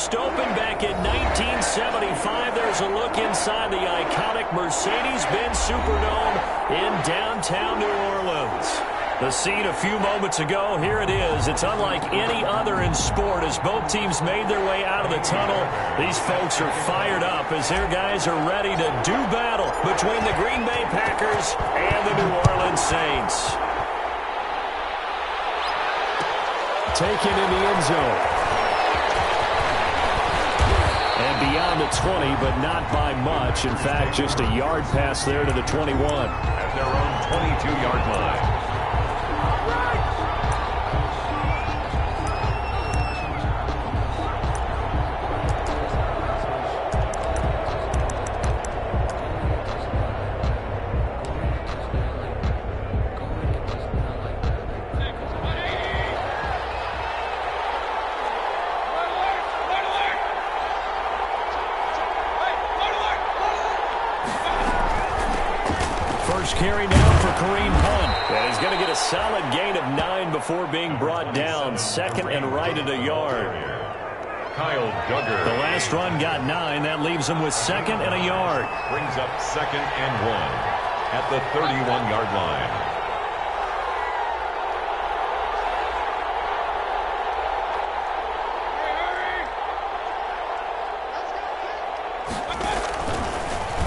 first opened back in 1975. There's a look inside the iconic Mercedes-Benz Superdome in downtown New Orleans. The scene a few moments ago, here it is. It's unlike any other in sport as both teams made their way out of the tunnel. These folks are fired up as their guys are ready to do battle between the Green Bay Packers and the New Orleans Saints. Taken in the end zone. And beyond the 20, but not by much. In fact, just a yard pass there to the 21. At their own 22-yard line. Carry now for Kareem Hunt. And he's going to get a solid gain of 9 before being brought down. Second and right at a yard. Kyle Duggar. The last run got 9. That leaves him with second and a yard. Brings up second and 1 at the 31-yard line.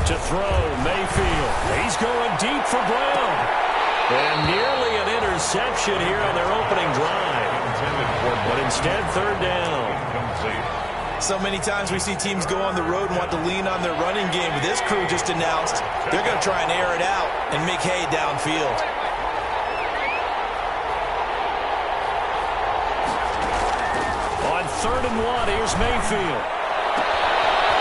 To throw, Mayfield. He's going deep for Brown. And nearly an interception here on their opening drive. But instead, third down. So many times we see teams go on the road and want to lean on their running game. But this crew just announced they're going to try and air it out and make hay downfield. On third and 1, here's Mayfield.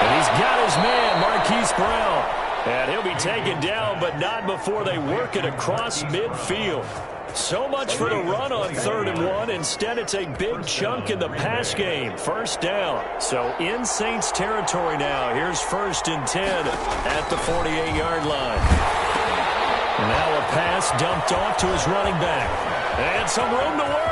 And he's got his man, Marquise Brown. And he'll be taken down, but not before they work it across midfield. So much for the run on third and 1. Instead, it's a big chunk in the pass game. First down. So in Saints territory now. Here's first and 10 at the 48-yard line. Now a pass dumped off to his running back. And some room to work.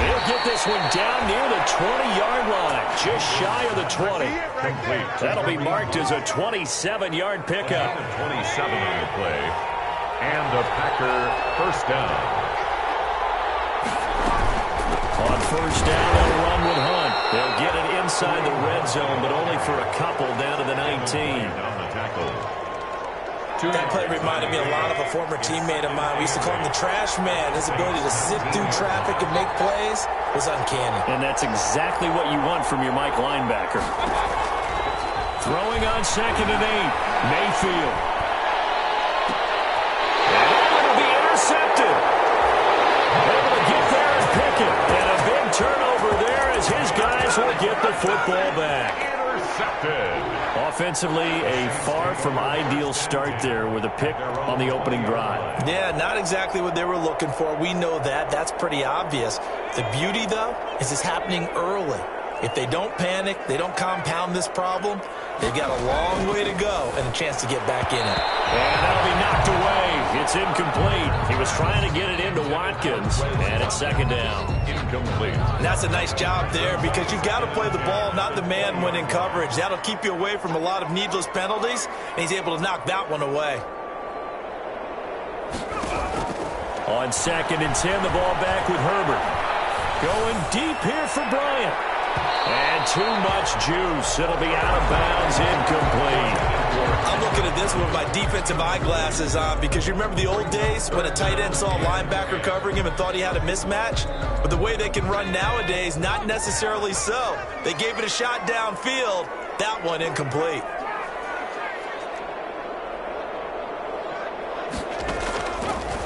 He'll get this one down near the 20-yard line, just shy of the 20. Complete. That'll be marked as a 27-yard pickup. 27 on the play. And the Packer first down. On first down, they'll run with Hunt. They'll get it inside the red zone, but only for a couple down to the 19. Down the tackle. That play reminded me a lot of a former teammate of mine. We used to call him the trash man. His ability to sift through traffic and make plays was uncanny. And that's exactly what you want from your Mike linebacker. Throwing on second and 8. Mayfield. And it'll be intercepted. Able to get there and pick it. And a big turnover there as his guys will get the football back. Intercepted. Offensively, a far from ideal start there with a pick on the opening drive. Yeah, not exactly what they were looking for. We know that. That's pretty obvious. The beauty, though, is it's happening early. If they don't panic, they don't compound this problem, they've got a long way to go and a chance to get back in it. And that'll be knocked away. It's incomplete. He was trying to get it into Watkins, and it's second down. Incomplete. And that's a nice job there because you've got to play the ball, not the man when in coverage. That'll keep you away from a lot of needless penalties, and he's able to knock that one away. On second and 10, the ball back with Herbert. Going deep here for Bryant. And too much juice. It'll be out of bounds, incomplete. I'm looking at this with my defensive eyeglasses on because you remember the old days when a tight end saw a linebacker covering him and thought he had a mismatch? But the way they can run nowadays, not necessarily so. They gave it a shot downfield. That one incomplete.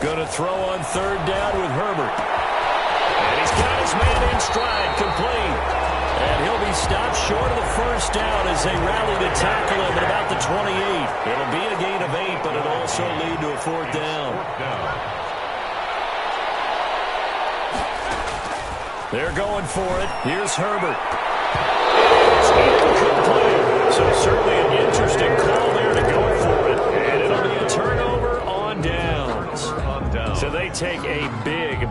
Going to throw on third down with Herbert. And he's got his man in stride, complete. And he'll be stopped short of the first down as they rally to tackle him at about the 28. It'll be a gain of 8, but it'll also lead to a fourth down. They're going for it. Here's Herbert. It's incomplete. So certainly an interesting call there to go for it. And it'll be a turnover on downs. So they take a big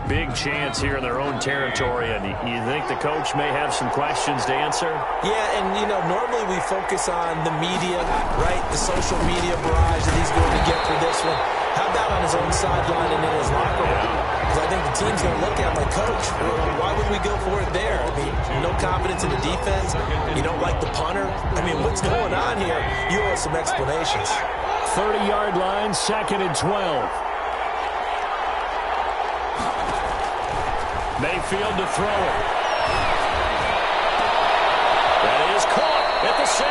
chance here in their own territory, and you think the coach may have some questions to answer? Yeah, and, you know, normally we focus on the media, right, the social media barrage that he's going to get for this one. How about on his own sideline and in his locker room? Because I think the team's going to look at him like, Coach, why would we go for it there? I mean, no confidence in the defense. You don't like the punter. I mean, what's going on here? You owe us some explanations. 30-yard line, 2nd and 12. Mayfield to throw it. That is caught at the 7.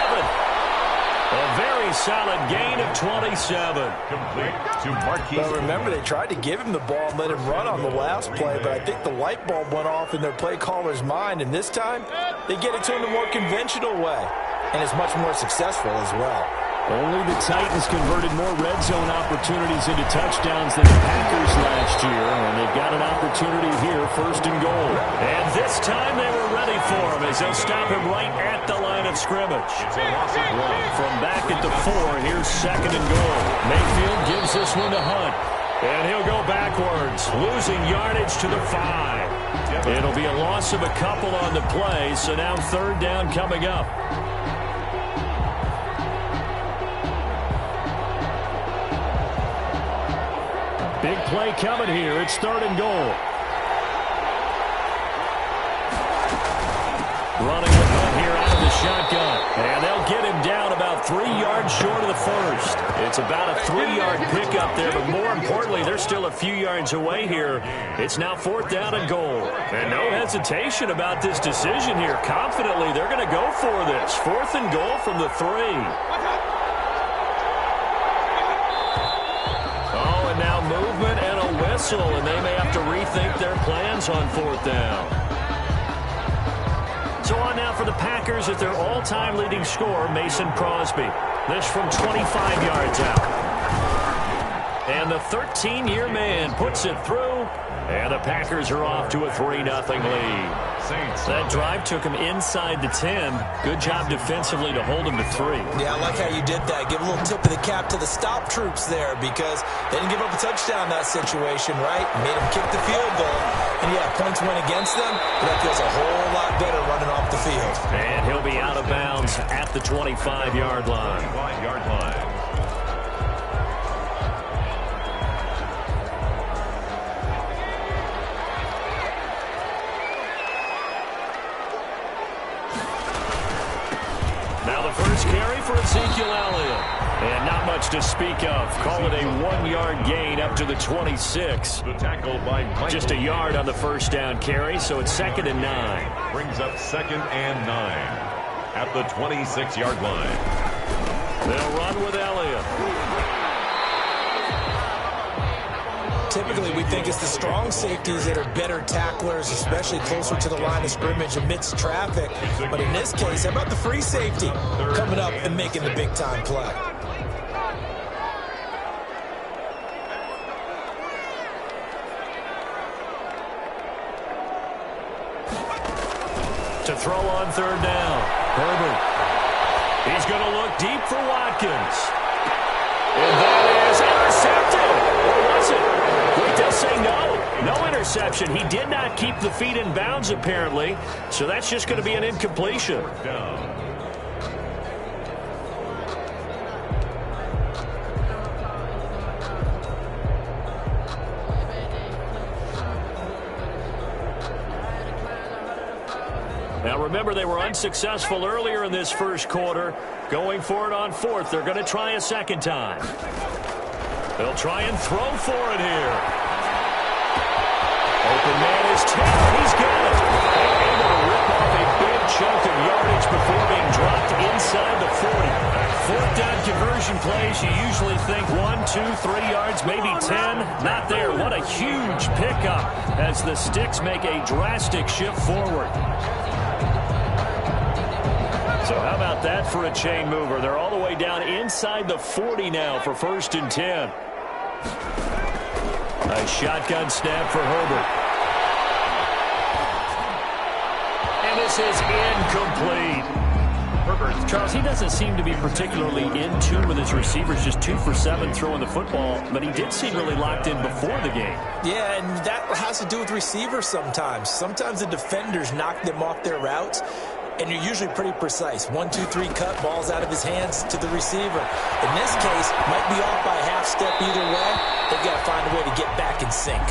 A very solid gain of 27. Complete to Marquise. Well, remember, they tried to give him the ball and let him run on the last play, but I think the light bulb went off in their play caller's mind, and this time they get it to him the more conventional way, and it's much more successful as well. Only the Titans converted more red zone opportunities into touchdowns than the Packers last year, and they've got an opportunity here, 1st and goal. And this time they were ready for him as they'll stop him right at the line of scrimmage. It's a loss of 1. From back at the 4, here's 2nd and goal. Mayfield gives this one to Hunt, and he'll go backwards, losing yardage to the 5. It'll be a loss of a couple on the play, so now 3rd down coming up. Big play coming here. It's 3rd and goal. Running with Hunt here out of the shotgun. And they'll get him down about 3 yards short of the 1st. It's about a 3-yard pickup there, but more importantly, they're still a few yards away here. It's now 4th down and goal. And no hesitation about this decision here. Confidently, they're going to go for this. 4th and goal from the 3. Now movement and a whistle, and they may have to rethink their plans on 4th down. So on now for the Packers at their all-time leading scorer, Mason Crosby. This from 25 yards out. And the 13-year man puts it through, and the Packers are off to a 3-0 lead. That drive took him inside the 10. Good job defensively to hold him to 3. Yeah, I like how you did that. Give a little tip of the cap to the stop troops there because they didn't give up a touchdown in that situation, right? Made them kick the field goal. And, yeah, points went against them, but that feels a whole lot better running off the field. And he'll be out of bounds at the 25-yard line. 25-yard line. First carry for Ezekiel Elliott. And not much to speak of. Call it a 1-yard gain up to the 26. The tackle by Michael. Just a yard on the 1st down carry, so it's 2nd and 9. Brings up 2nd and 9 at the 26-yard line. They'll run with Elliott. Typically, we think it's the strong safeties that are better tacklers, especially closer to the line of scrimmage amidst traffic. But in this case, how about the free safety coming up and making the big-time play? To throw on 3rd down, Herbert. He's going to look deep for Watkins. And that is intercepted. Or was it? Wait, they'll say no. No interception. He did not keep the feet in bounds, apparently. So that's just going to be an incompletion. Now, remember, they were unsuccessful earlier in this 1st quarter. Going for it on 4th. They're going to try a 2nd time. They'll try and throw for it here. Open man is tapped. He's got it. Able to rip off a big chunk of yardage before being dropped inside the 40. 4th down conversion plays, you usually think 1, 2, 3 yards, maybe 10. Not there. What a huge pickup as the Sticks make a drastic shift forward. So how about that for a chain mover? They're all the way down inside the 40 now for 1st and 10. A shotgun snap for Herbert. And this is incomplete. Charles, he doesn't seem to be particularly in tune with his receivers, just 2 for 7 throwing the football, but he did seem really locked in before the game. Yeah, and that has to do with receivers sometimes. Sometimes the defenders knock them off their routes, and you're usually pretty precise. 1, 2, 3 cut, balls out of his hands to the receiver. In this case, might be off by a half step either way. They've got to find a way to get back in sync.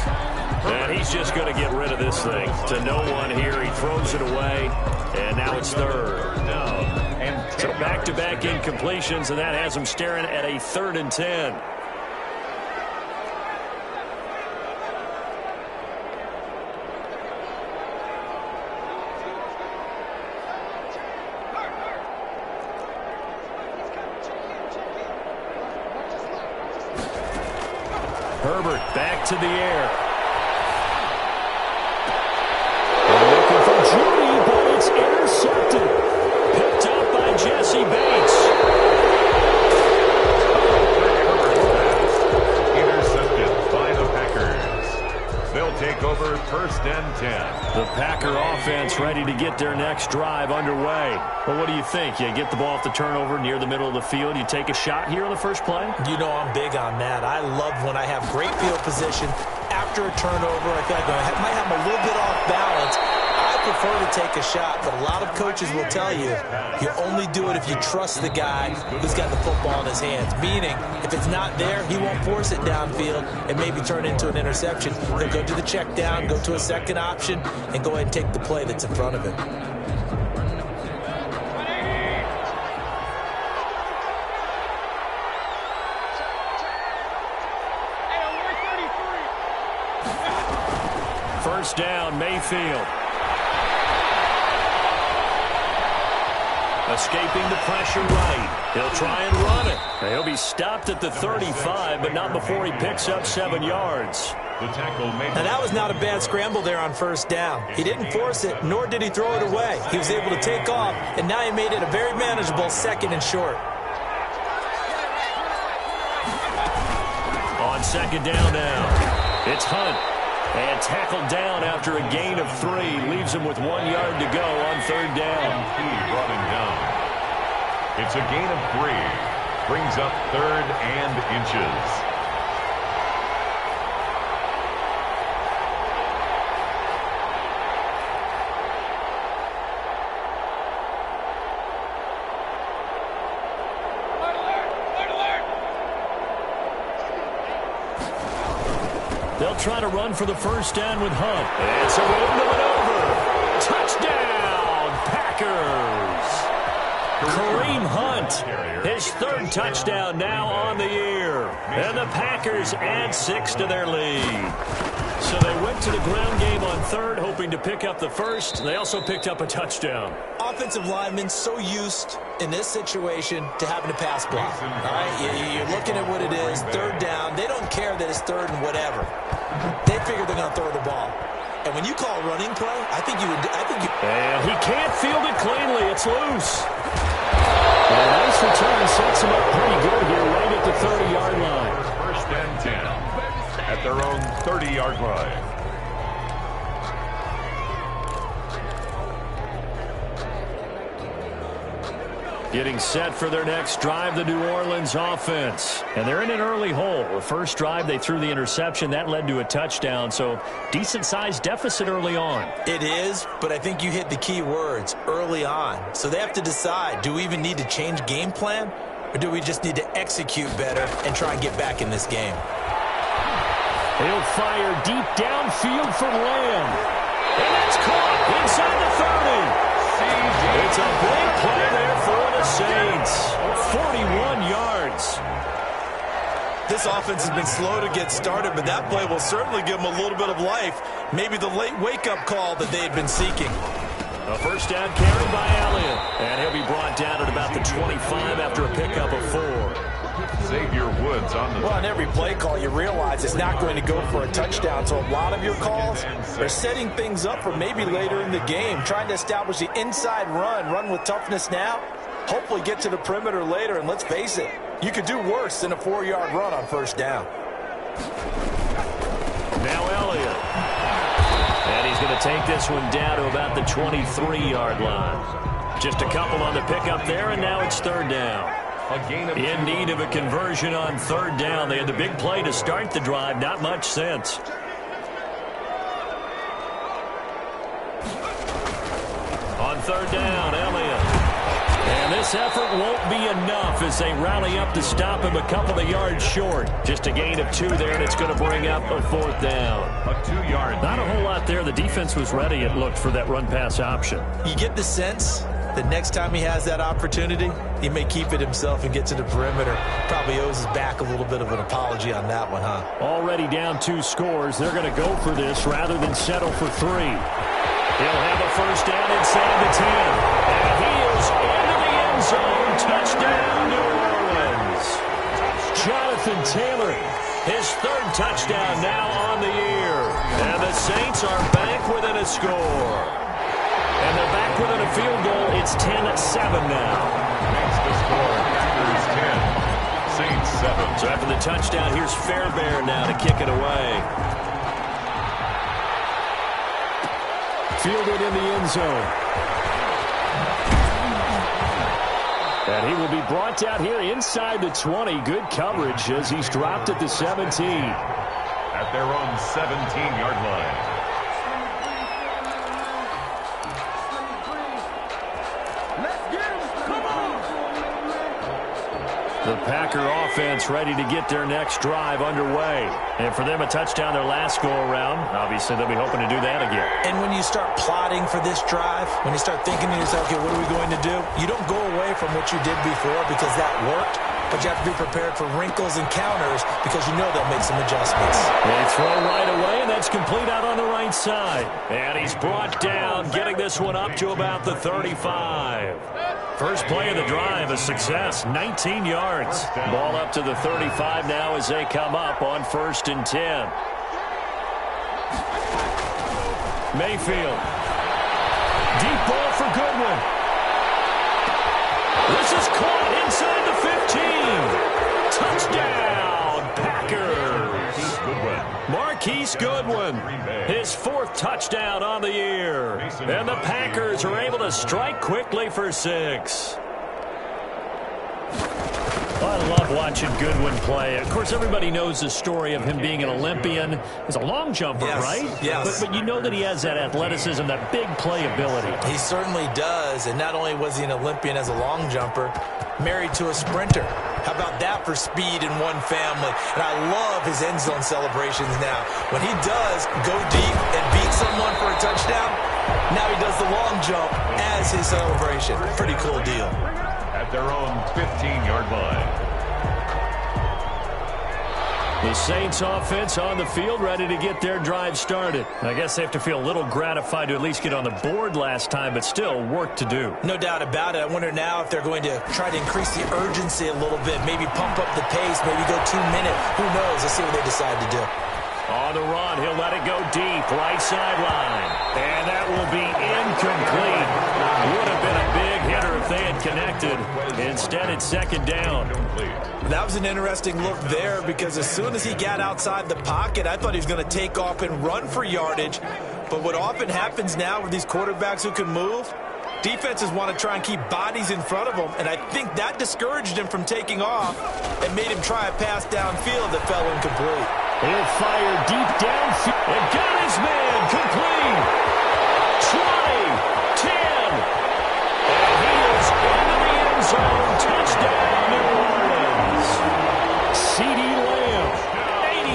And he's just going to get rid of this thing. To no one here, he throws it away, and now it's third. So back-to-back incompletions, and that has him staring at a 3rd and 10. Herbert back to the air. Looking for Judy, but it's intercepted. Picked up by Jesse Bates. Intercepted by the Packers. They'll take over 1st and 10. The Packer offense ready to get their next drive underway. Well, what do you think? You get the ball off the turnover near the middle of the field. You take a shot here on the first play? You know I'm big on that. I love when I have great field position. After a turnover, I feel like I might have a little bit off balance. I prefer to take a shot, but a lot of coaches will tell you only do it if you trust the guy who's got the football in his hands. Meaning, if it's not there, he won't force it downfield and maybe turn into an interception. He'll go to the check down, go to a second option, and go ahead and take the play that's in front of him. First down, Mayfield. Escaping the pressure right. He'll try and run it. He'll be stopped at the 35, but not before he picks up 7 yards. The tackle made. Now, that was not a bad scramble there on first down. He didn't force it, nor did he throw it away. He was able to take off, and now he made it a very manageable 2nd and short. On 2nd down now, it's Hunt. And tackled down after a gain of 3. Leaves him with 1 yard to go on 3rd down. He brought him down. It's a gain of 3. Brings up 3rd and inches. They'll try to run for the first down with Hunt. It's a roll over. Touchdown, Packers. Kareem Hunt, his 3rd touchdown now on the year. And the Packers add 6 to their lead. So they went to the ground game on 3rd, hoping to pick up the first. They also picked up a touchdown. Offensive linemen so used in this situation to having to pass block. All right, you're looking at what it is, 3rd down. They don't care that it's 3rd and whatever. They figure they're going to throw the ball. And when you call a running play, I think you. And he can't field it cleanly. It's loose. And a nice return sets him up pretty good here right at the 30-yard line. 1st and 10 at their own 30-yard line. Getting set for their next drive, the New Orleans offense. And they're in an early hole. The first drive, they threw the interception. That led to a touchdown, so decent-sized deficit early on. It is, but I think you hit the key words, early on. So they have to decide, do we even need to change game plan, or do we just need to execute better and try and get back in this game? He'll fire deep downfield for Lamb. And that's caught inside the 30. It's a big play there for the Saints. 41 yards. This offense has been slow to get started, but that play will certainly give them a little bit of life. Maybe the late wake-up call that they had been seeking. A first down carry by Elliott. And he'll be brought down at about the 25 after a pickup of 4. Xavier Woods on the. Well, on every play call, you realize it's not going to go for a touchdown. So a lot of your calls are setting things up for maybe later in the game, trying to establish the inside run with toughness now, hopefully get to the perimeter later. And let's face it, you could do worse than a 4-yard run on first down. Now Elliott. And he's going to take this one down to about the 23-yard line. Just a couple on the pickup there, and now it's third down. A gain of In need of a conversion on third down. They had the big play to start the drive. Not much since. On third down, Elliott. And this effort won't be enough as they rally up to stop him a couple of yards short. Just a gain of 2 there, and it's going to bring up a fourth down. a 2-yard. Not a whole lot there. The defense was ready, it looked, for that run-pass option. You get the sense that next time he has that opportunity, he may keep it himself and get to the perimeter. Probably owes his back a little bit of an apology on that one, huh? Already down 2 scores. They're going to go for this rather than settle for 3. He'll have a first down inside the 10. And he is into the end zone. Touchdown, New Orleans. Jonathan Taylor, his 3rd touchdown now on the year. And the Saints are back within a score. And they're back within a field goal. It's 10-7 now. Makes the score. Packers 10. Saints 7. So after the touchdown, here's Fairbairn now to kick it away. Fielded in the end zone. And he will be brought down here inside the 20. Good coverage as he's dropped at the 17. At their own 17-yard line. The Packer offense ready to get their next drive underway. And for them, a touchdown their last go-around. Obviously, they'll be hoping to do that again. And when you start plotting for this drive, when you start thinking to yourself, okay, what are we going to do? You don't go away from what you did before because that worked, but you have to be prepared for wrinkles and counters because you know they'll make some adjustments. They throw right away, and that's complete out on the right side. And he's brought down, getting this one up to about the 35. First play of the drive, a success, 19 yards. Ball up to the 35 now as they come up on 1st and 10. Mayfield. Deep ball for Goodwin. This is caught inside the 15. Touchdown, Packers. Marquise Goodwin, his 4th touchdown on the year. And the Packers are able to strike quickly for 6. I love watching Goodwin play. Of course, everybody knows the story of him being an Olympian. He's a long jumper, yes, right? Yes. But you know that he has that athleticism, that big play ability. He certainly does. And not only was he an Olympian as a long jumper, married to a sprinter. How about that for speed in one family? And I love his end zone celebrations now. When he does go deep and beat someone for a touchdown, now he does the long jump as his celebration. Pretty cool deal. At their own 15-yard line. The Saints offense on the field, ready to get their drive started. I guess they have to feel a little gratified to at least get on the board last time, but still work to do. No doubt about it. I wonder now if they're going to try to increase the urgency a little bit, maybe pump up the pace, maybe go 2 minutes. Who knows? Let's see what they decide to do. On the run, he'll let it go deep, right sideline. And that will be incomplete. Would have been a big hitter if they had connected. Instead, it's 2nd down. That was an interesting look there because as soon as he got outside the pocket, I thought he was going to take off and run for yardage. But what often happens now with these quarterbacks who can move, defenses want to try and keep bodies in front of them, and I think that discouraged him from taking off and made him try a pass downfield that fell incomplete. He'll fire deep downfield and got his man complete. 20, 10, and he is into the end zone. Touchdown, New Orleans. C.D. Lamb,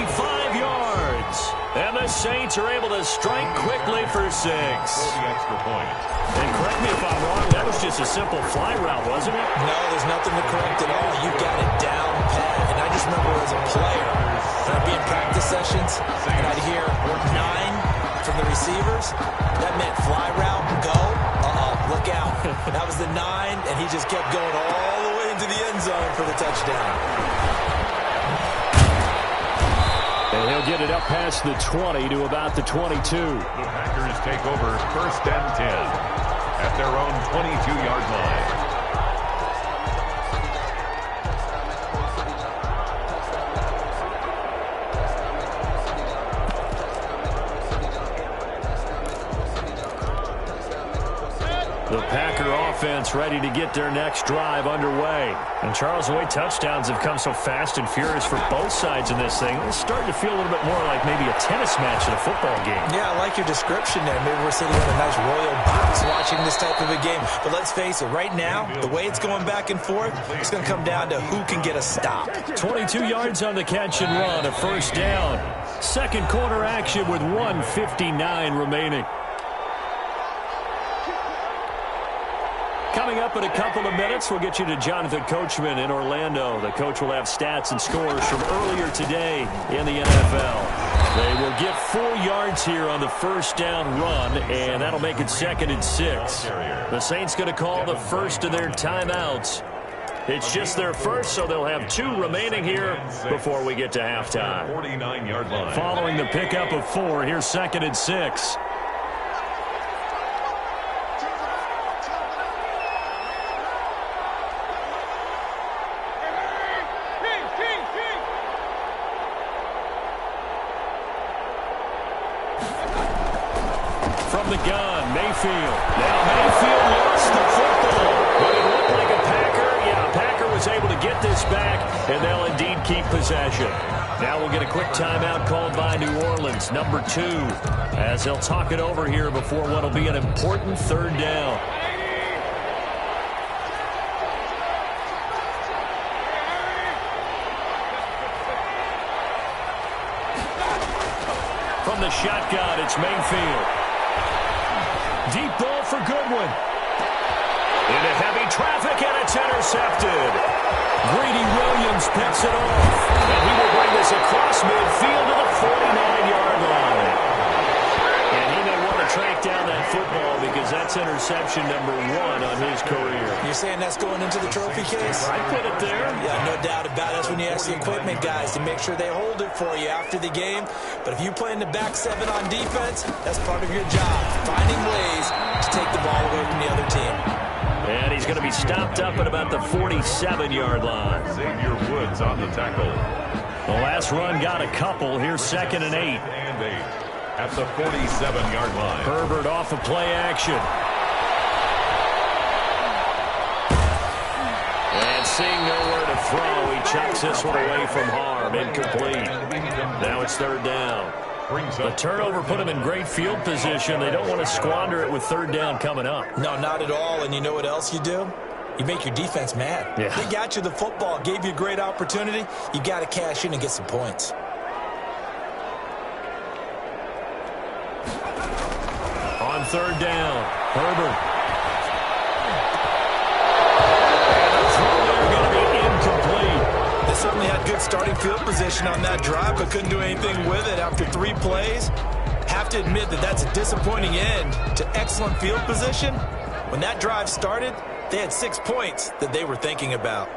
85 yards. And the Saints are able to strike quickly for 6. For the extra point. And correct me if I'm wrong, that was just a simple fly route, wasn't it? No, there's nothing to correct at all. You got it down pat. And I just remember as a player, I'd be in practice sessions, and I'd hear 9 from the receivers. That meant fly route, go. Look out. That was the 9, and he just kept going all the way into the end zone for the touchdown. And he'll get it up past the 20 to about the 22. The Packers take over 1st and 10 at their own 22-yard line. The Packer defense ready to get their next drive underway. And Charles, the way touchdowns have come so fast and furious for both sides in this thing, it's starting to feel a little bit more like maybe a tennis match in a football game. Yeah, I like your description there. Maybe we're sitting in a nice royal box watching this type of a game. But let's face it, right now, the way it's going back and forth, it's going to come down to who can get a stop. 22 yards on the catch and run, a first down. Second quarter action with 1:59 remaining. Coming up in a couple of minutes, we'll get you to Jonathan Coachman in Orlando. The coach will have stats and scores from earlier today in the NFL. They will get 4 yards here on the first down run, and that'll make it 2nd and 6. The Saints going to call the first of their timeouts. It's just their first, so they'll have 2 remaining here before we get to halftime. 49-yard line. Following the pickup of 4, here's 2nd and 6. From the gun, Mayfield. Now Mayfield lost the football, but it looked like a Packer. Yeah, Packer was able to get this back, and they'll indeed keep possession. Now we'll get a quick timeout called by New Orleans, number 2, as they'll talk it over here before what will be an important third down. From the shotgun, it's Mayfield. Deep ball for Goodwin. Into heavy traffic, and it's intercepted. Greedy Williams picks it off. And he will bring this across midfield to the 49-yard line. And he may want to track down that football because that's interception number 1 on his career. You're saying that's going into the trophy case? I put it there. Yeah, no doubt about it. That's when you ask the equipment guys to make sure they hold it for you after the game. But if you play in the back 7 on defense, that's part of your job, finding ways to take the ball away from the other team. And he's going to be stopped up at about the 47-yard line. Xavier Woods on the tackle. The last run got a couple. Here's 2nd and 8. And 8 at the 47-yard line. Herbert off of play action. And seeing nowhere to throw, he chucks this one away from harm. Incomplete. Now it's 3rd down. The turnover put them in great field position. They don't want to squander it with 3rd down coming up. No, not at all. And you know what else you do? You make your defense mad. Yeah. They got you the football, gave you a great opportunity. You got to cash in and get some points. On 3rd down, Herbert. They certainly had good starting field position on that drive, but couldn't do anything with it after 3 plays. Have to admit that that's a disappointing end to excellent field position. When that drive started, they had 6 points that they were thinking about.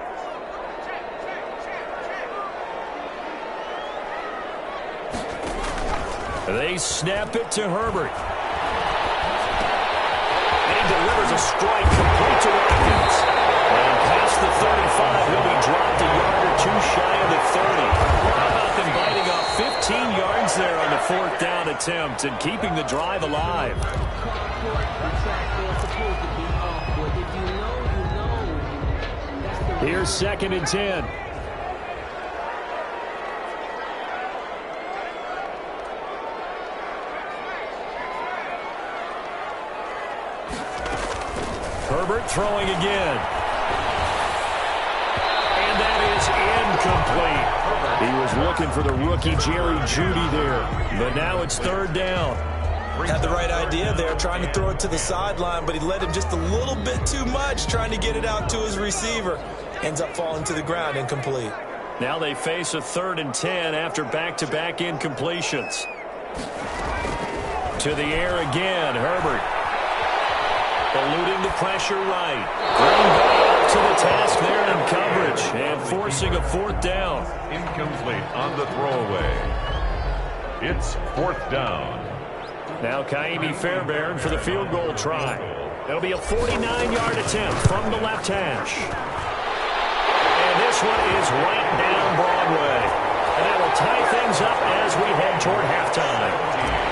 They snap it to Herbert. And he delivers a strike complete to Watkins. And past the 35, he'll be dropped a yard or 2 shy of the 30. How about them biting off 15 yards there on the 4th down attempt and keeping the drive alive? Here's 2nd and 10. Herbert throwing again. And that is incomplete. He was looking for the rookie Jerry Jeudy there. But now it's 3rd down. Had the right idea there, trying to throw it to the sideline, but he led him just a little bit too much, trying to get it out to his receiver. Ends up falling to the ground, incomplete. Now they face a 3rd and 10 after back-to-back incompletions. To the air again, Herbert. Eluding the pressure right. Green Bay up to the task there in coverage and forcing a 4th down. Incomplete on the throwaway. It's 4th down. Now Kaimi Fairbairn for the field goal try. It'll be a 49-yard attempt from the left hash. And this one is right down Broadway. And that will tie things up as we head toward halftime.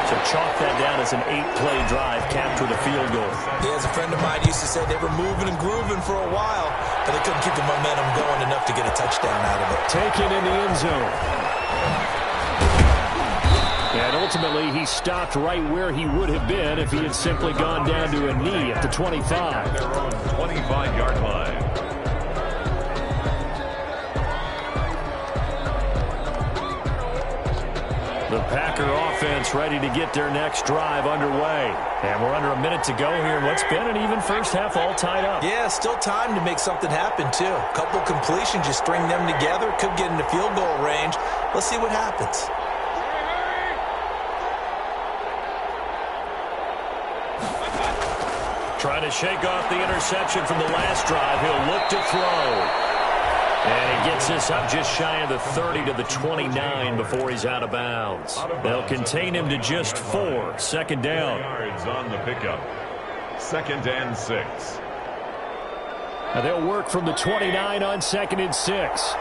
So They'll chalk that down as an 8-play drive capped with a field goal. Yeah, as a friend of mine used to say, they were moving and grooving for a while, but they couldn't keep the momentum going enough to get a touchdown out of it. Taken in the end zone. And ultimately, he stopped right where he would have been if he had simply gone down to a knee at the 25. Their own 25-yard line. The Packer offense ready to get their next drive underway. And we're under a minute to go here in what's been an even first half all tied up. Yeah, still time to make something happen, too. A couple completions, you string them together, could get into field goal range. Let's see what happens. Trying to shake off the interception from the last drive. He'll look to throw. And he gets this up just shy of the 30 to the 29 before he's out of bounds. They'll contain him to just 4. Second down. Yards on the pickup. 2nd and 6. Now they'll work from the 29 on 2nd and 6.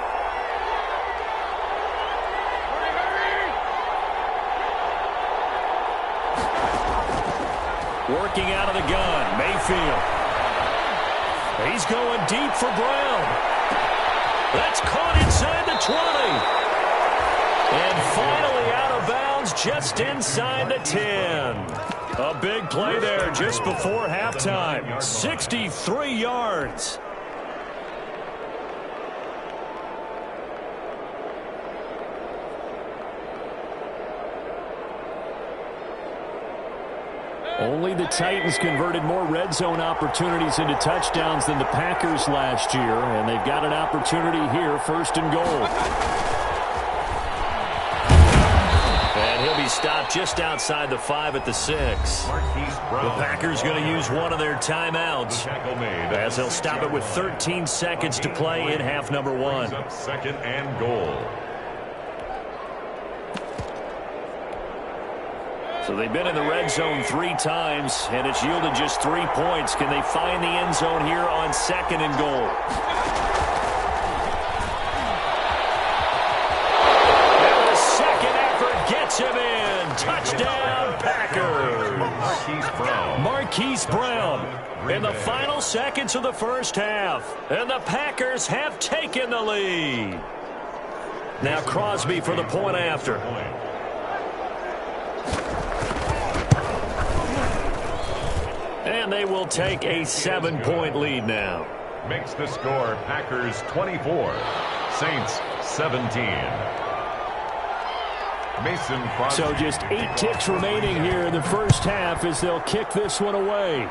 Working out of the gun, Mayfield. He's going deep for Brown. That's caught inside the 20. And finally out of bounds just inside the 10. A big play there just before halftime. 63 yards. Only the Titans converted more red zone opportunities into touchdowns than the Packers last year, and they've got an opportunity here, 1st and goal. And he'll be stopped just outside the 5 at the 6. The Packers going to use one of their timeouts as they'll stop it with 13 seconds to play in half number 1. 2nd and goal. So they've been in the red zone 3 times, and it's yielded just 3 points. Can they find the end zone here on 2nd and goal? And the second effort gets him in. Touchdown, Packers. Marquise Brown in the final seconds of the first half. And the Packers have taken the lead. Now Crosby for the point after. And they will take a 7-point lead now. Makes the score Packers 24, Saints 17. Mason Crosby. So just 8 ticks remaining here in the first half as they'll kick this one away.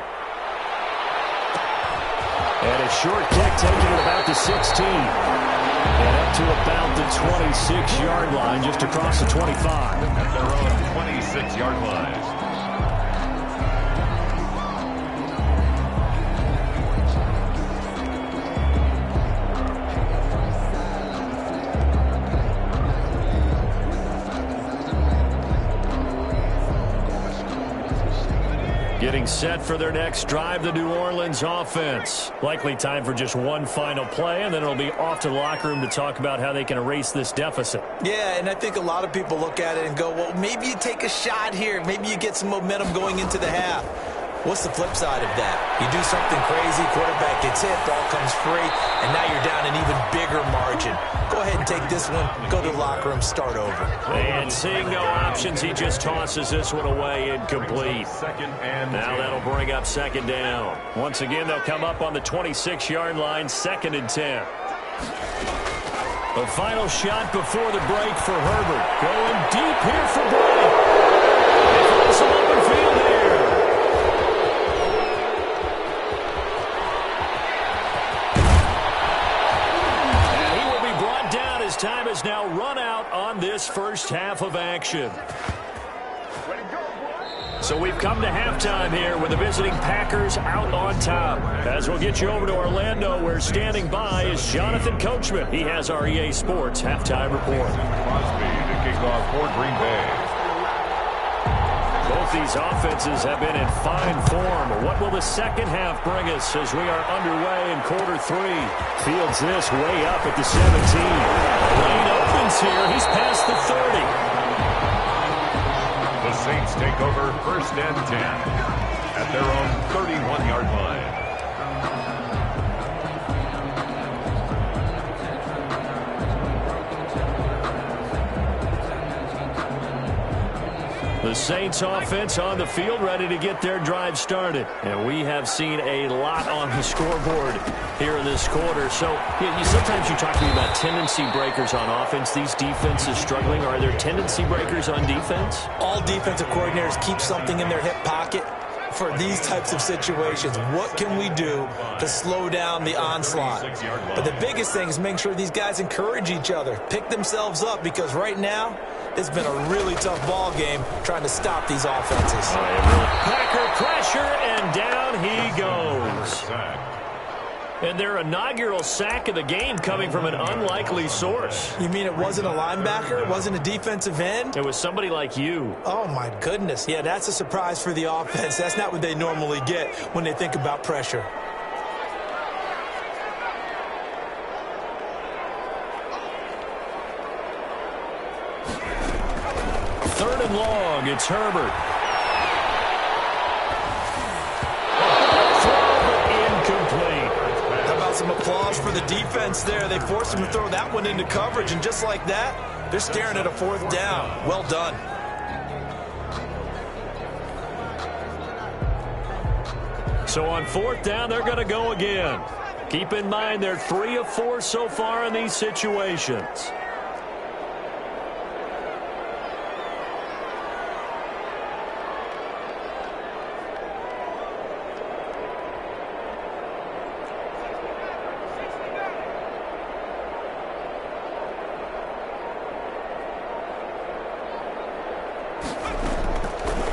And a short kick taken at about the 16. And up to about the 26-yard line, just across the 25. At their own 26-yard line. Getting set for their next drive, the New Orleans offense. Likely time for just one final play, and then it'll be off to the locker room to talk about how they can erase this deficit. Yeah, and I think a lot of people look at it and go, well, maybe you take a shot here. Maybe you get some momentum going into the half. What's the flip side of that? You do something crazy, quarterback gets hit, ball comes free, and now you're down an even bigger margin. Go ahead and take this one, go to the locker room, start over. And seeing no options, he just tosses this one away incomplete. Now that'll bring up 2nd down. Once again, they'll come up on the 26-yard line, 2nd and 10. The final shot before the break for Herbert. Going deep here for Brown. They find some open field here. Time has now run out on this first half of action. So we've come to halftime here with the visiting Packers out on top. As we'll get you over to Orlando, where standing by is Jonathan Coachman. He has our EA Sports halftime report. Crosby to kick off for Green Bay. Both these offenses have been in fine form. What will the second half bring us as we are underway in quarter 3? Fields this way up at the 17. Lane opens here. He's past the 30. The Saints take over The Saints offense on the field, ready to get their drive started. And we have seen a lot on the scoreboard here in this quarter. So sometimes you talk to me about tendency breakers on offense. These defenses struggling. Are there tendency breakers on defense? All defensive coordinators keep something in their hip pocket for these types of situations. What can we do to slow down the onslaught? But the biggest thing is making sure these guys encourage each other, pick themselves up, because right now it's been a really tough ball game trying to stop these offenses. Packer pressure, and down he goes. And their inaugural sack of the game coming from an unlikely source. You mean it wasn't a linebacker? It wasn't a defensive end? It was somebody like you. Oh, my goodness. Yeah, that's a surprise for the offense. That's not what they normally get when they think about pressure. Third and long, it's Herbert. Some applause for the defense there. They forced him to throw that one into coverage, and just like that, they're staring at a fourth down. Well done. So on fourth down, they're going to go again. Keep in mind they're 3 of 4 so far in these situations.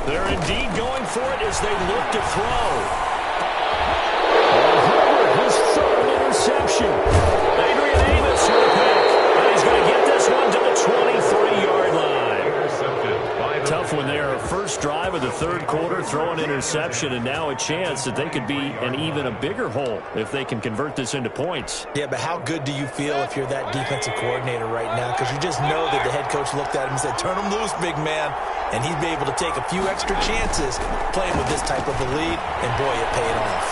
They're indeed going for it as they look to throw. Herbert, his third interception. Adrian Amos with a pick, and he's going to get this one to the 23-yard line. Intercepted. Tough when they are first drive of the third quarter, throw an interception, and now a chance that they could be an even a bigger hole if they can convert this into points. Yeah, but how good do you feel if you're that defensive coordinator right now? Because you just know that the head coach looked at him and said, turn him loose, big man. And he'd be able to take a few extra chances playing with this type of a lead, and boy, it paid off.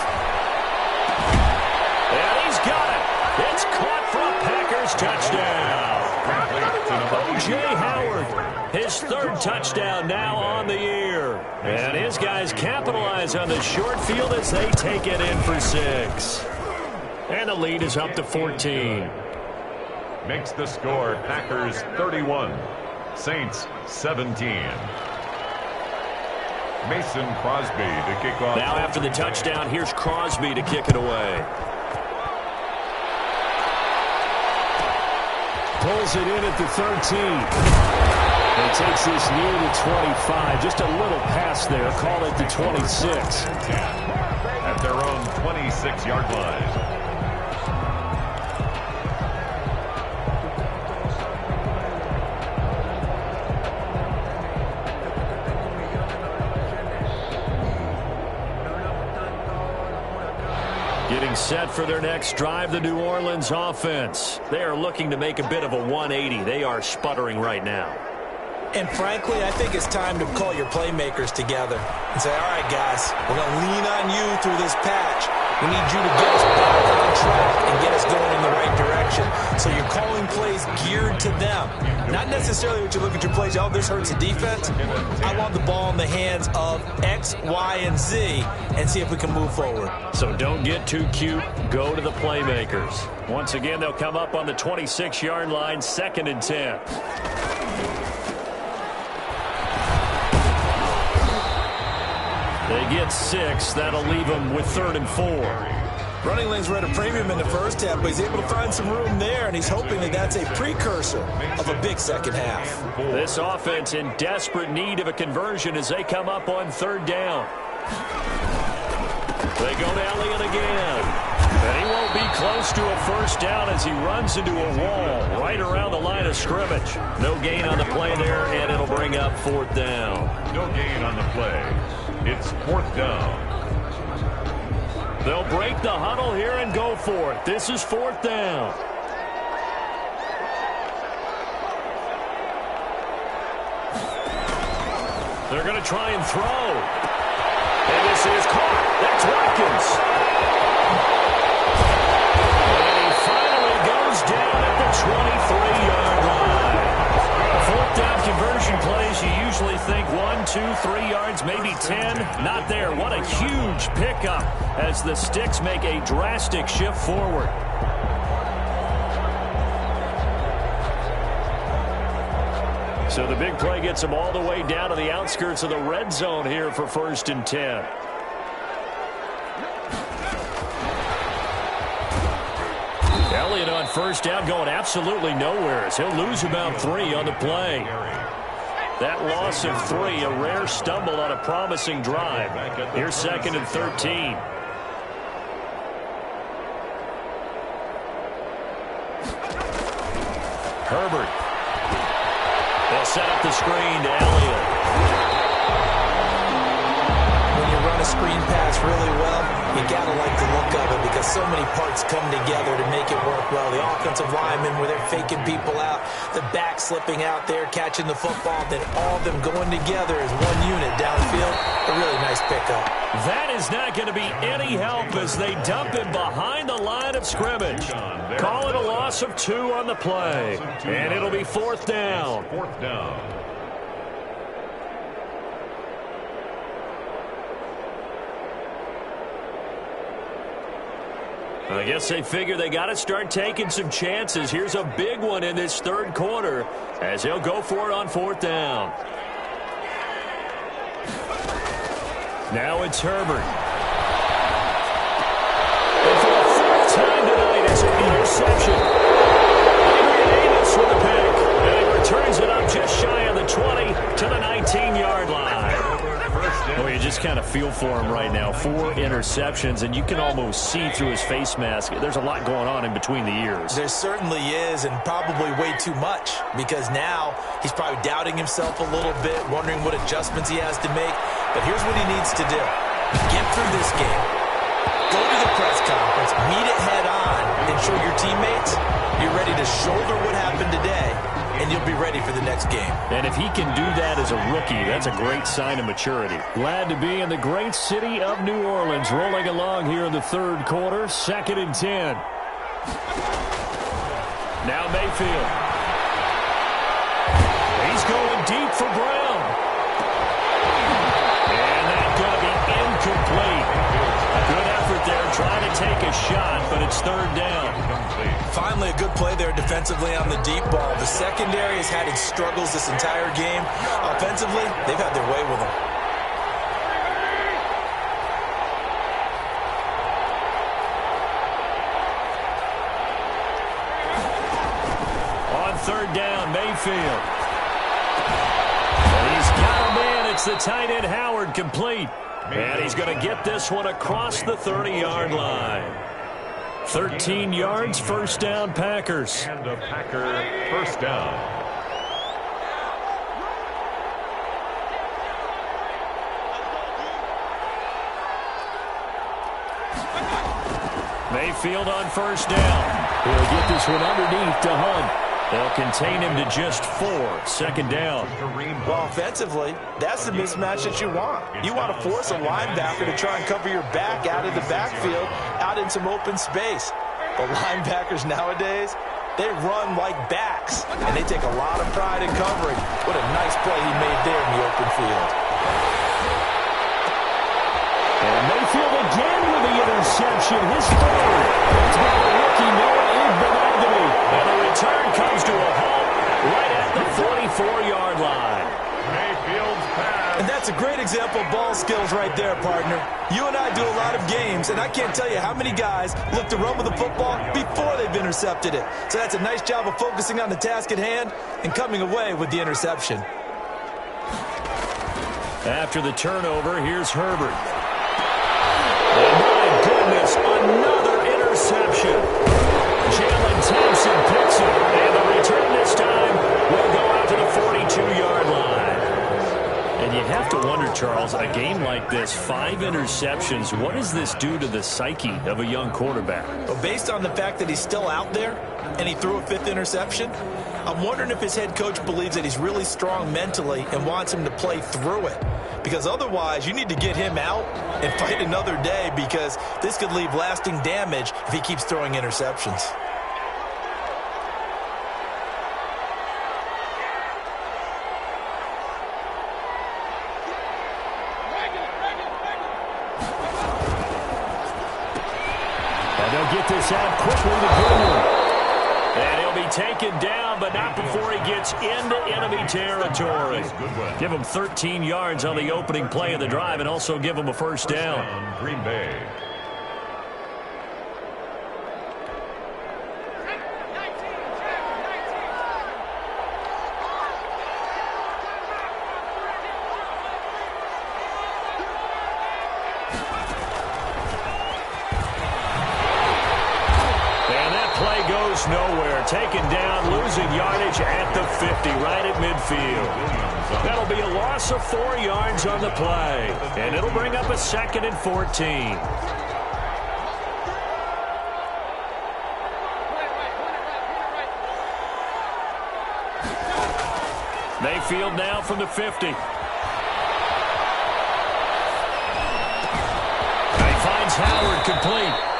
And he's got it. It's caught for a Packers touchdown. O.J. Howard, his third touchdown now on the year. And his guys capitalize on the short field as they take it in for 6. And the lead is up to 14. Makes the score Packers 31. Saints 17. Mason Crosby to kick off. Now after the touchdown, here's Crosby to kick it away. Pulls it in at the 13. And takes this near the 25. Just a little pass there. Call it the 26. At their own 26-yard line. Getting set for their next drive, the New Orleans offense. They are looking to make a bit of a 180. They are sputtering right now. And frankly, I think it's time to call your playmakers together and say, all right, guys, we're going to lean on you through this patch. We need you to get us back on track and get us going in the right direction. So you're calling plays geared to them. Not necessarily what you look at your plays, oh, this hurts the defense. I want the ball in the hands of X, Y, and Z and see if we can move forward. So don't get too cute. Go to the playmakers. Once again, they'll come up on the 26-yard line, 2nd and 10. They get 6. That'll leave them with 3rd and 4. Running lanes were at a premium in the first half, but he's able to find some room there, and he's hoping that that's a precursor of a big second half. This offense in desperate need of a conversion as they come up on 3rd down. They go to Elliott again. And he won't be close to a first down as he runs into a wall right around the line of scrimmage. No gain on the play there, and it'll bring up 4th down. No gain on the play. It's 4th down. They'll break the huddle here and go for it. This is 4th down. They're going to try and throw. And this is caught. That's Watkins. And he finally goes down at the 23-yard line. 4th down conversion plays, you usually think 1, 2, 3 yards, maybe 10. Not there. What a huge pickup as the Sticks make a drastic shift forward. So the big play gets them all the way down to the outskirts of the red zone here for 1st and 10. Elliott on 1st down going absolutely nowhere as he'll lose about 3 on the play. That loss of 3, a rare stumble on a promising drive. Here's 2nd and 13. Herbert. They'll set up the screen to Elliott. When you run a screen pass really well, you got to like the look of it because so many parts come together to make it work well. The offensive linemen where they're faking people out, the back slipping out there, catching the football, then all of them going together as one unit downfield. A really nice pickup. That is not going to be any help as they dump him behind the line of scrimmage. Call it a loss of 2 on the play. And it'll be 4th down. 4th down. I guess they figure they got to start taking some chances. Here's a big one in this 3rd quarter as he'll go for it on 4th down. Now it's Herbert. And for the 4th time tonight, it's an interception. Adrian Amos with the pick. And he returns it up just shy of the 20 to the 19-yard line. Oh, you just kind of feel for him right now. 4 interceptions, and you can almost see through his face mask. There's a lot going on in between the ears. There certainly is, and probably way too much, because now he's probably doubting himself a little bit, wondering what adjustments he has to make. But here's what he needs to do. Get through this game. Go to the press conference, meet it head on, and show your teammates you're ready to shoulder what happened today, and you'll be ready for the next game. And if he can do that as a rookie, that's a great sign of maturity. Glad to be in the great city of New Orleans, rolling along here in the 3rd quarter, 2nd and 10. Now Mayfield. He's going deep for Brown. And that's going to be incomplete. Good effort there, trying to take a shot, but it's 3rd down. Finally, a good play there defensively on the deep ball. The secondary has had its struggles this entire game. Offensively, they've had their way with them. On 3rd down, Mayfield. And he's got a man. It's the tight end Howard, complete. And he's going to get this one across the 30-yard line. 13 yards, 1st down, Packers. And a Packer 1st down. Mayfield on 1st down. He'll get this one underneath to Hunt. They'll contain him to just 4. 2nd down. Well, offensively, that's the mismatch that you want. You want to force a linebacker to try and cover your back out of the backfield, out in some open space. The linebackers nowadays, they run like backs, and they take a lot of pride in covering. What a nice play he made there in the open field. And Mayfield again with the interception, his 3rd. It's by the rookie Noah Igbinoghene. And the return comes to a halt right at the 44-yard line. Mayfield's pass. And that's a great example of ball skills right there, partner. You and I do a lot of games, and I can't tell you how many guys look to run with the football before they've intercepted it. So that's a nice job of focusing on the task at hand and coming away with the interception. After the turnover, here's Herbert. And my goodness, another interception. Jalen Thompson picks it, and the return this time will go out to the 42-yard line. And you have to wonder, Charles, a game like this, 5 interceptions, what does this do to the psyche of a young quarterback? Well, based on the fact that he's still out there and he threw a 5th interception, I'm wondering if his head coach believes that he's really strong mentally and wants him to play through it. Because otherwise, you need to get him out and fight another day because this could leave lasting damage if he keeps throwing interceptions. get this out quickly to Greenwood. And he'll be taken down, but not before he gets into enemy territory. Give him 13 yards on the opening play of the drive and also give him a first down. Green Bay. Nowhere, taken down, losing yardage at the 50, right at midfield. That'll be a loss of 4 yards on the play, and it'll bring up a 2nd and 14. Mayfield now from the 50. He finds Howard complete.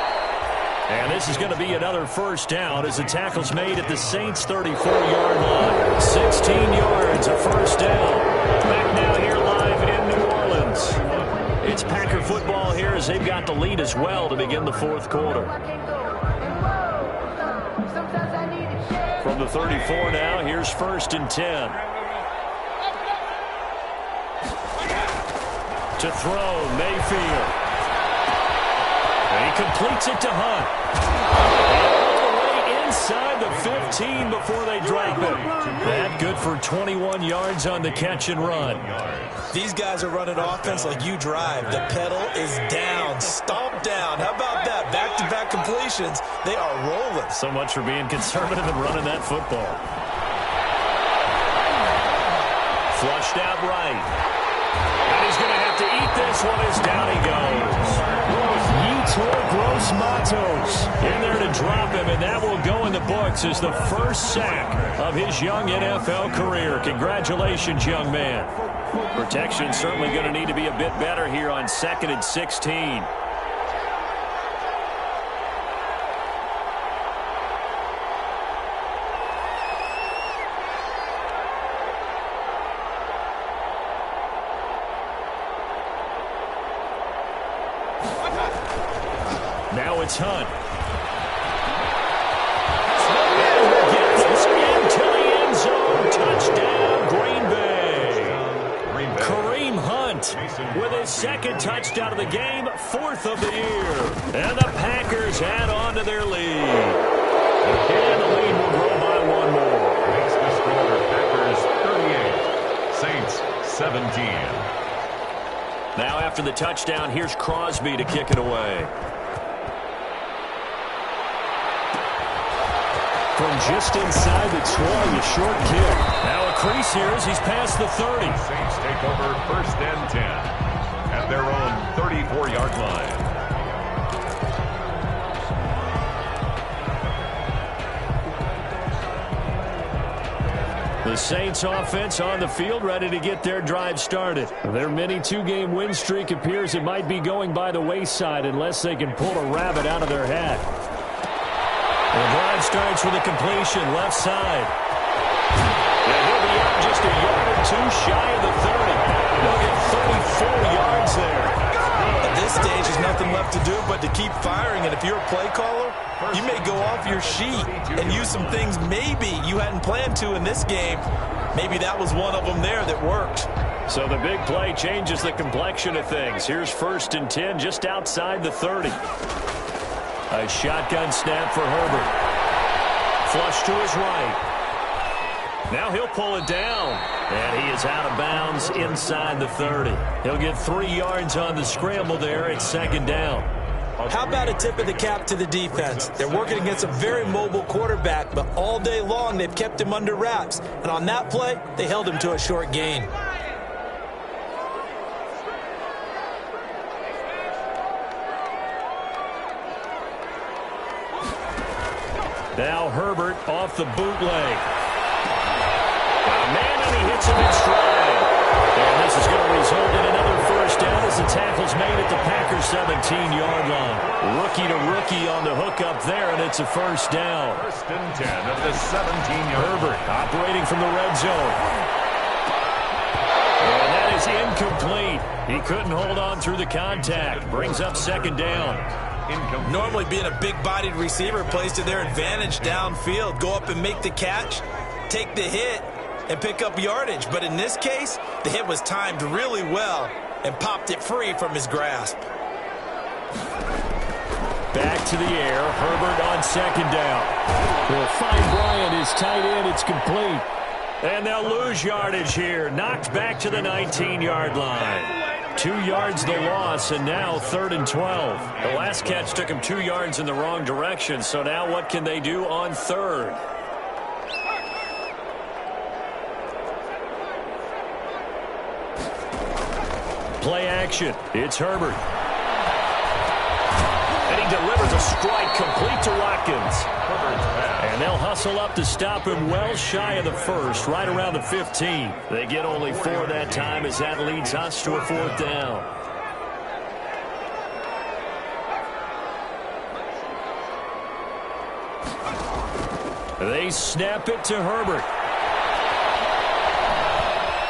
And this is going to be another first down as the tackle's made at the Saints' 34-yard line. 16 yards, a first down. Back now here live in New Orleans. It's Packer football here as they've got the lead as well to begin the fourth quarter. From the 34 now, here's 1st and 10. To throw, Mayfield. He completes it to Hunt. All the way inside the 15 before they drop it. That good for 21 yards on the catch and run. These guys are running offense like you drive. The pedal is down, stomp down. How about that? Back-to-back completions. They are rolling. So much for being conservative and running that football. Flushed out right. And he's going to have to eat this one as down he goes. Gross Matos in there to drop him, and that will go in the books as the first sack of his young NFL career. Congratulations, young man. Protection certainly going to need to be a bit better here on 2nd and 16. Now it's Hunt. Gets into the end zone. Touchdown, Green Bay. Kareem Hunt with his 2nd touchdown of the game, 4th of the year. And the Packers add on to their lead. And the lead will grow by 1 more. Makes the score Packers 38, Saints 17. Now after the touchdown, here's Crosby to kick it away. From just inside the 20, a short kick. Now a crease here as he's past the 30. Saints take over 1st and 10 at their own 34-yard line. The Saints offense on the field, ready to get their drive started. Their mini 2-game win streak appears it might be going by the wayside unless they can pull a rabbit out of their hat. The drive starts with a completion, left side. And he'll be out just a yard or 2 shy of the 30. They'll get 34 yards there. At this stage, there's nothing left to do but to keep firing. And if you're a play caller, you may go off your sheet and use some things maybe you hadn't planned to in this game. Maybe that was one of them there that worked. So the big play changes the complexion of things. Here's 1st and 10 just outside the 30. A shotgun snap for Herbert. Flush to his right. Now he'll pull it down. And he is out of bounds inside the 30. He'll get 3 yards on the scramble there at 2nd down. How about a tip of the cap to the defense? They're working against a very mobile quarterback, but all day long they've kept him under wraps. And on that play, they held him to a short gain. Now Herbert off the bootleg. Got a man, and he hits him in stride. And this is going to result in another first down as the tackle's made at the Packers' 17-yard line. Rookie to rookie on the hookup there, and it's a first down. 1st and 10 at the 17-yard. Herbert operating from the red zone. And that is incomplete. He couldn't hold on through the contact. Brings up 2nd down. incomplete. Normally being a big-bodied receiver plays to their advantage downfield. Go up and make the catch, take the hit, and pick up yardage. But in this case, the hit was timed really well and popped it free from his grasp. Back to the air. Herbert on second down. They'll find Bryant, his tight end. It's complete. And they'll lose yardage here. Knocked back to the 19-yard line. 2 yards the loss, and now 3rd and 12. The last catch took him 2 yards in the wrong direction, so now what can they do on 3rd? Play action. It's Herbert. And he delivers a strike complete to Watkins. And they'll hustle up to stop him well shy of the first, right around the 15. They get only 4 that time as that leads us to a 4th down. They snap it to Herbert.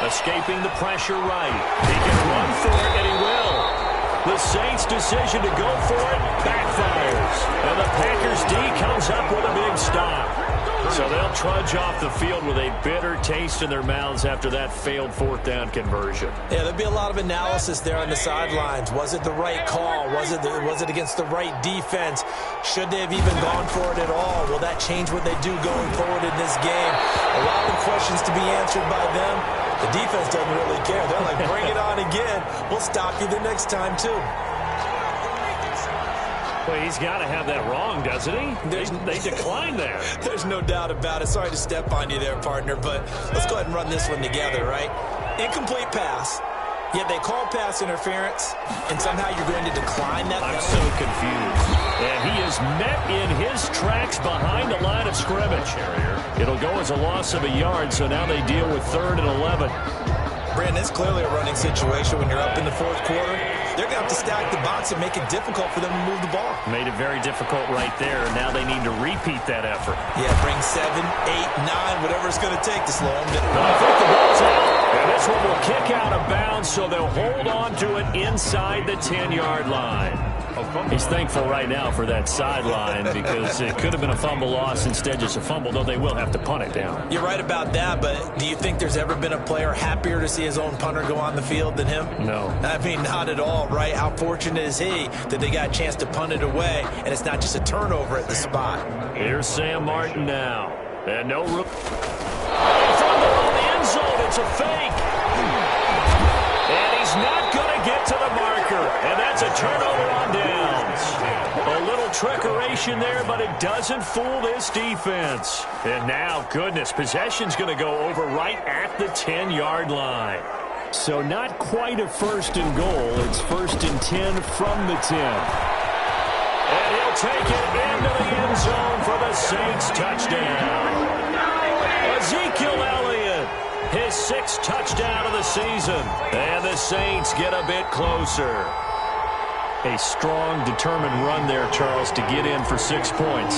Escaping the pressure right. He can run for it, and he will. The Saints' decision to go for it backfires. And the Packers' D comes up with a big stop. So they'll trudge off the field with a bitter taste in their mouths after that failed 4th down conversion. Yeah, there'll be a lot of analysis there on the sidelines. Was it the right call? Was it against the right defense? Should they have even gone for it at all? Will that change what they do going forward in this game? A lot of questions to be answered by them. The defense doesn't really care. They're like, bring it on again. We'll stop you the next time, too. Well, he's got to have that wrong, doesn't he? They declined that. There's no doubt about it. Sorry to step on you there, partner, but let's go ahead and run this one together, right? Incomplete pass, yet they call pass interference, and somehow you're going to decline that. I'm so confused. And he is met in his tracks behind the line of scrimmage. It'll go as a loss of a yard, so now they deal with 3rd and 11. Brandon, it's clearly a running situation when you're up in the 4th quarter. They're going to have to stack the box and make it difficult for them to move the ball. Made it very difficult right there. Now they need to repeat that effort. Yeah, bring 7, 8, 9, whatever it's going to take to slow them down. I think the ball's out. And this one will kick out of bounds, so they'll hold on to it inside the 10-yard line. He's thankful right now for that sideline because it could have been a fumble loss, instead just a fumble, though they will have to punt it down. You're right about that, but do you think there's ever been a player happier to see his own punter go on the field than him? No. I mean, not at all, right? How fortunate is he that they got a chance to punt it away, and it's not just a turnover at the spot. Here's Sam Martin now. And no room. From the end zone, it's a fake. And he's not going to get to the marker. And that's a turnover on downs. A little trickeration there, but it doesn't fool this defense. And now, goodness, possession's going to go over right at the 10-yard line. So not quite a 1st and goal. It's 1st and 10 from the 10. And he'll take it into the end zone for the Saints touchdown. Ezekiel Elliott, his 6th touchdown of the season. And the Saints get a bit closer. A strong, determined run there, Charles, to get in for 6 points.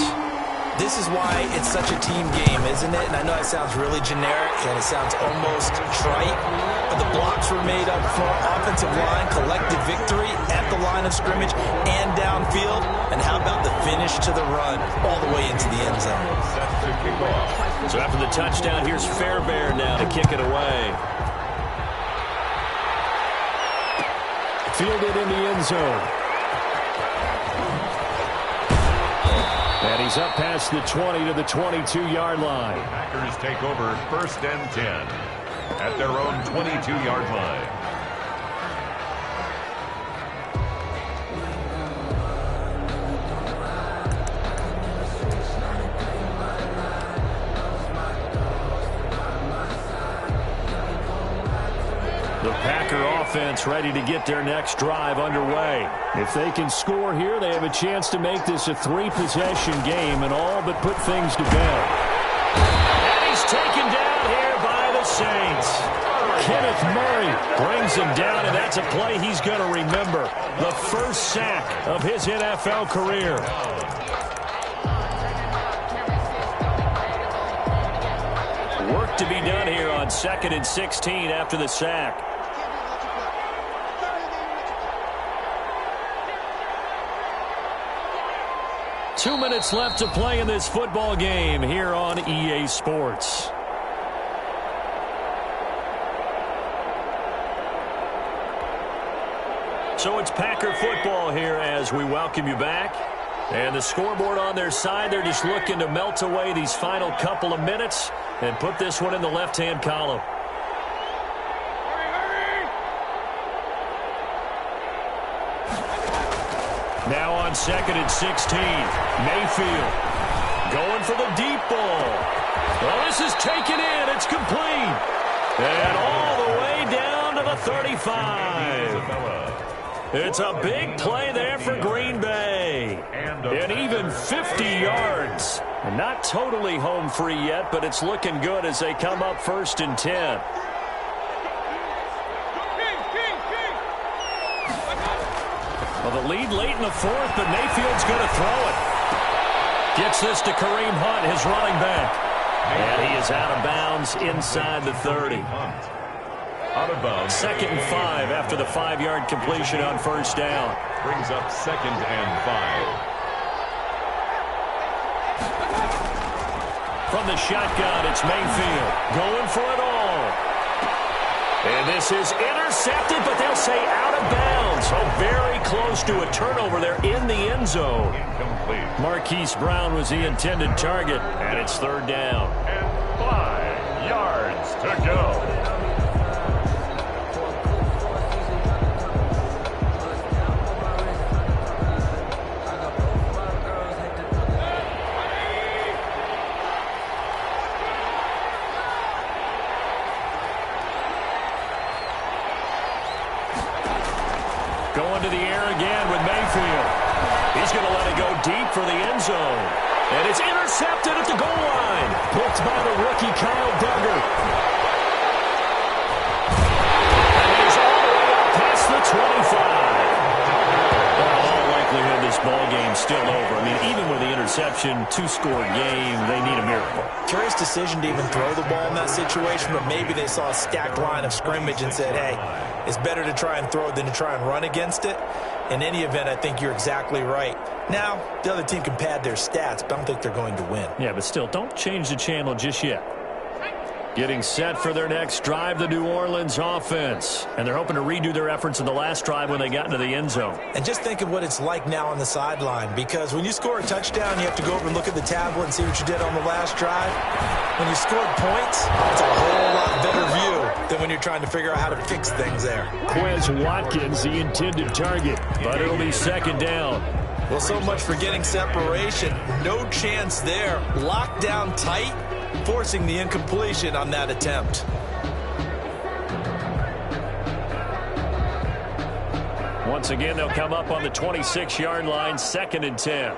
This is why it's such a team game, isn't it? And I know it sounds really generic and it sounds almost trite, but the blocks were made up front, offensive line, collective victory at the line of scrimmage and downfield. And how about the finish to the run all the way into the end zone? So after the touchdown, here's Fairbairn now to kick it away. Fielded in the end zone. And he's up past the 20 to the 22-yard line. Packers take over 1st and 10 at their own 22-yard line. The Packer offense ready to get their next drive underway. If they can score here, they have a chance to make this a 3-possession game and all but put things to bed. And he's taken down here by the Saints. Kenneth Murray brings him down, and that's a play he's going to remember. The first sack of his NFL career. Work to be done here on 2nd and 16 after the sack. 2 minutes left to play in this football game here on EA Sports. So it's Packer football here as we welcome you back. And the scoreboard on their side, they're just looking to melt away these final couple of minutes and put this one in the left-hand column. Now on 2nd and 16, Mayfield going for the deep ball. Well, this is taken in. It's complete. And all the way down to the 35. It's a big play there for Green Bay. And even 50 yards. Not totally home free yet, but it's looking good as they come up 1st and 10. Well, the lead late in the 4th, but Mayfield's going to throw it. Gets this to Kareem Hunt, his running back. And he is out of bounds inside the 30. Out of bounds. 2nd and 5 after the 5-yard completion on 1st down. Brings up 2nd and 5. From the shotgun, it's Mayfield going for it all. And this is intercepted, but they'll say out of bounds. So very close to a turnover there in the end zone. Incomplete. Marquise Brown was the intended target, and it's 3rd down. And 5 yards to go. Going to the air again with Mayfield. He's going to let it go deep for the end zone. And it's intercepted at the goal line. Picked by the rookie Kyle Duggar. And he's all the way up past the 25. Well, in all likelihood, this ball game's still over. I mean, even with the interception, 2-score game, they need a miracle. Curious decision to even throw the ball in that situation, but maybe they saw a stacked line of scrimmage and said, hey, it's better to try and throw than to try and run against it. In any event, I think you're exactly right. Now, the other team can pad their stats, but I don't think they're going to win. Yeah, but still, don't change the channel just yet. Getting set for their next drive, the New Orleans offense. And they're hoping to redo their efforts in the last drive when they got into the end zone. And just think of what it's like now on the sideline, because when you score a touchdown, you have to go over and look at the tablet and see what you did on the last drive. When you scored points, it's a whole lot better view than when you're trying to figure out how to fix things there. Quez Watkins, the intended target, but it'll be 2nd down. Well, so much for getting separation. No chance there. Locked down tight, forcing the incompletion on that attempt. Once again, they'll come up on the 26-yard line, 2nd and 10.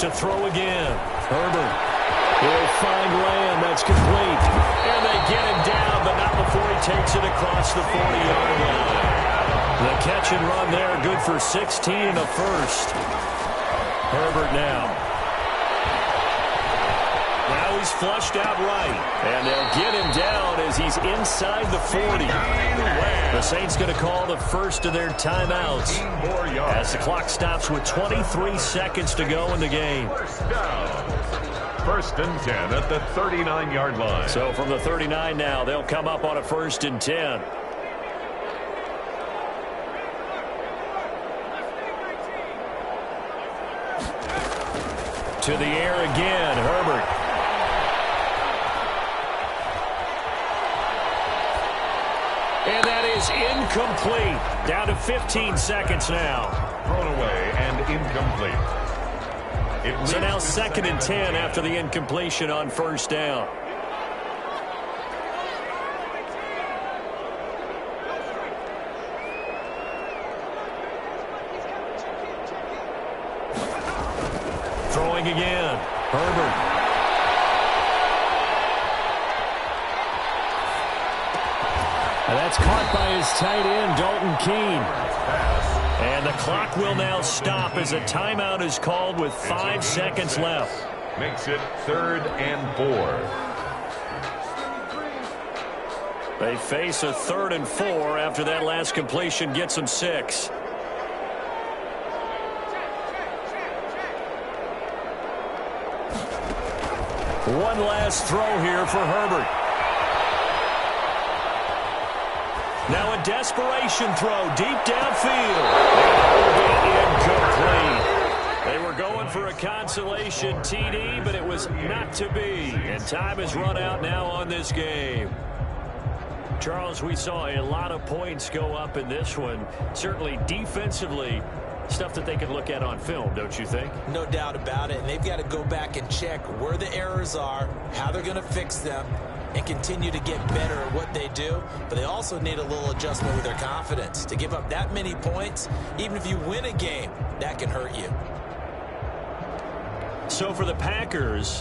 To throw again. Herbert will find Lamb. That's complete. And they get him down, but not before he takes it across the 40-yard line. The catch and run there, good for 16 and a first. Herbert now. Now he's flushed out right. And they'll get him down as he's inside the 40. The Saints going to call the first of their timeouts as the clock stops with 23 seconds to go in the game. First and 10 at the 39-yard line. So from the 39 now, they'll come up on a 1st and 10. To the air again, Herbert. And that is incomplete. Down to 15 seconds now. Thrown away and incomplete. So now 2nd and 10 after the incompletion on 1st down. Throwing again. Herbert. And that's caught by his tight end, Dalton Keene. And the clock will now stop as a timeout is called with 5 seconds left. Makes it 3rd and 4. They face a 3rd and 4 after that last completion gets them 6. One last throw here for Herbert. Now a desperation throw deep downfield. Incomplete. They were going for a consolation TD, but it was not to be. And time has run out now on this game. Charles, we saw a lot of points go up in this one. Certainly defensively, stuff that they could look at on film, don't you think? No doubt about it. And they've got to go back and check where the errors are, how they're going to fix them, and continue to get better at what they do. But they also need a little adjustment with their confidence. To give up that many points, even if you win a game, that can hurt you. So for the Packers,